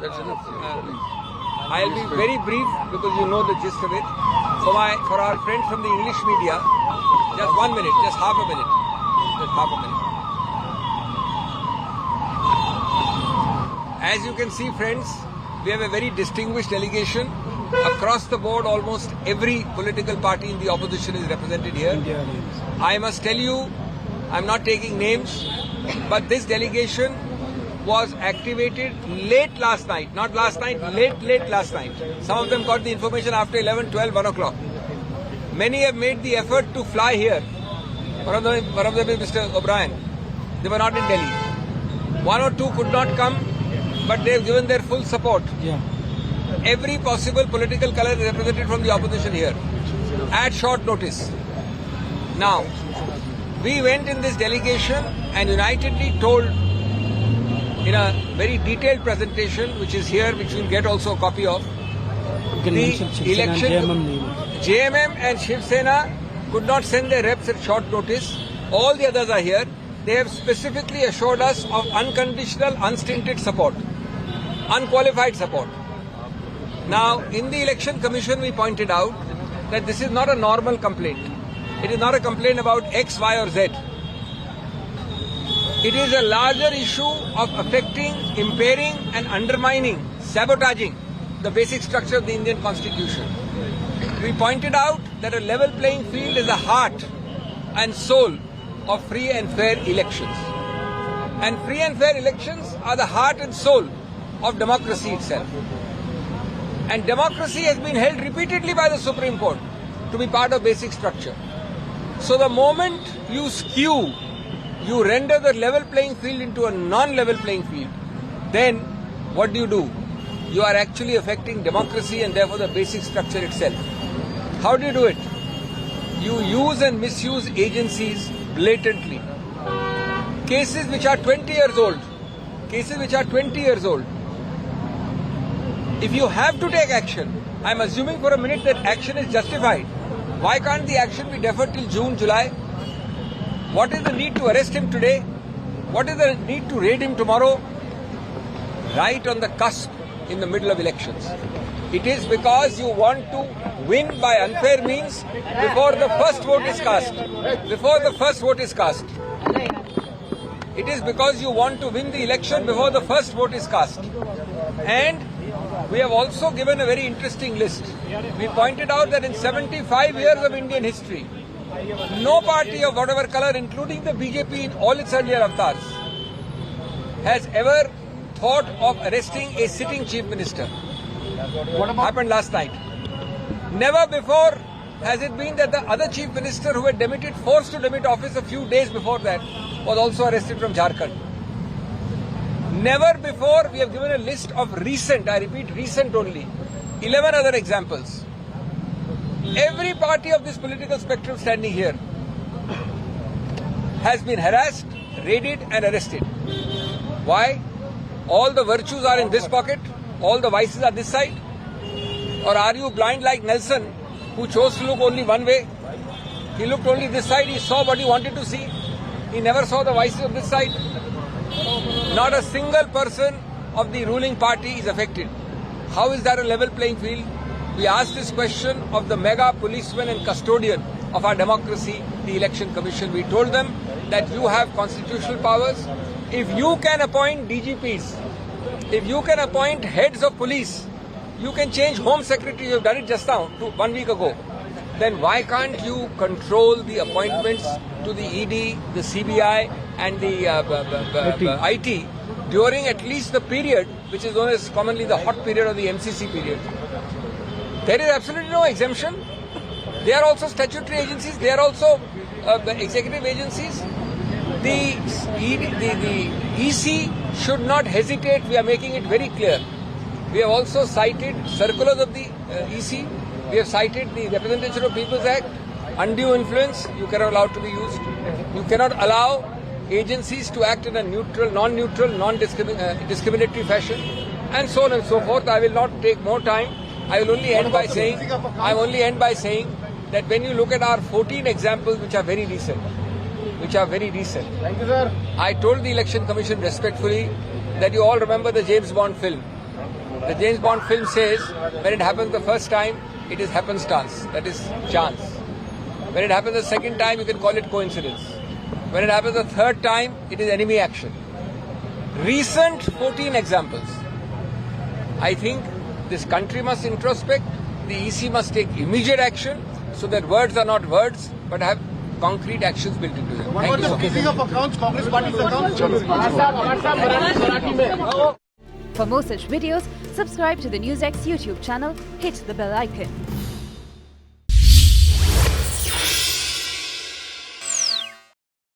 That's enough. I'll be very brief because you know the gist of it. For our friends from the English media, just 1 minute, just half a minute. Just half a minute. As you can see, friends, we have a very distinguished delegation. Across the board, almost every political party in the opposition is represented here. I must tell you, I'm not taking names, but this delegation was activated late last night. Not last night, late last night. Some of them got the information after 11, 12, 1 o'clock. Many have made the effort to fly here. One of them is Mr. O'Brien. They were not in Delhi. 1 or 2 could not come, but they have given their full support. Yeah. Every possible political color is represented from the opposition here at short notice. Now, we went in this delegation and unitedly told in a very detailed presentation, which is here, which we'll get also a copy of, the election, JMM and Shiv Sena could not send their reps at short notice. All the others are here. They have specifically assured us of unconditional, unstinted support, unqualified support. Now, in the Election Commission, we pointed out that this is not a normal complaint. It is not a complaint about X, Y or Z. It is a larger issue of affecting, impairing and undermining, sabotaging the basic structure of the Indian Constitution. We pointed out that a level playing field is the heart and soul of free and fair elections. And free and fair elections are the heart and soul of democracy itself. And democracy has been held repeatedly by the Supreme Court to be part of basic structure. So the moment you skew, you render the level playing field into a non-level playing field, then what do? You are actually affecting democracy and therefore the basic structure itself. How do you do it? You use and misuse agencies blatantly. Cases which are 20 years old, if you have to take action, I'm assuming for a minute that action is justified. Why can't the action be deferred till June, July? What is the need to arrest him today? What is the need to raid him tomorrow? Right on the cusp in the middle of elections. It is because you want to win by unfair means before the first vote is cast. It is because you want to win the election before the first vote is cast. And we have also given a very interesting list. We pointed out that in 75 years of Indian history, no party of whatever color, including the BJP in all its earlier avatars, has ever thought of arresting a sitting chief minister. What happened last night? Never before has it been that the other chief minister who had forced to demit office a few days before that, was also arrested from Jharkhand. Never before we have given a list of recent, I repeat recent only, 11 other examples. Every party of this political spectrum standing here has been harassed, raided and arrested. Why? All the virtues are in this pocket, all the vices are this side? Or are you blind like Nelson, who chose to look only one way? He looked only this side, he saw what he wanted to see. He never saw the vices of this side. Not a single person of the ruling party is affected. How is that a level playing field? We asked this question of the mega policeman and custodian of our democracy, the Election Commission. We told them that you have constitutional powers. If you can appoint DGPs, if you can appoint heads of police, you can change Home Secretary. You have done it just now, 1 week ago. Then why can't you control the appointments to the ED, the CBI and the IT during at least the period which is known as commonly the hot period or the MCC period? There is absolutely no exemption. They are also statutory agencies. They are also executive agencies. The EC should not hesitate. We are making it very clear. We have also cited circulars of the EC. We have cited the Representation of People's Act. Undue influence, you cannot allow to be used. You cannot allow agencies to act in a neutral, non-neutral, non-discriminatory fashion, and so on and so forth. I will not take more time. I will only end by saying, that when you look at our 14 examples, which are very recent, Thank you, sir. I told the Election Commission respectfully that you all remember the James Bond film. The James Bond film says when it happens the first time, it is happenstance, that is chance. When it happens the second time, you can call it coincidence. When it happens the third time, it is enemy action. Recent 14 examples. I think this country must introspect, the EC must take immediate action so that words are not words but have concrete actions built into them. What about the freezing of accounts, Congress party's accounts? For more such videos, subscribe to the NewsX YouTube channel, hit the bell icon.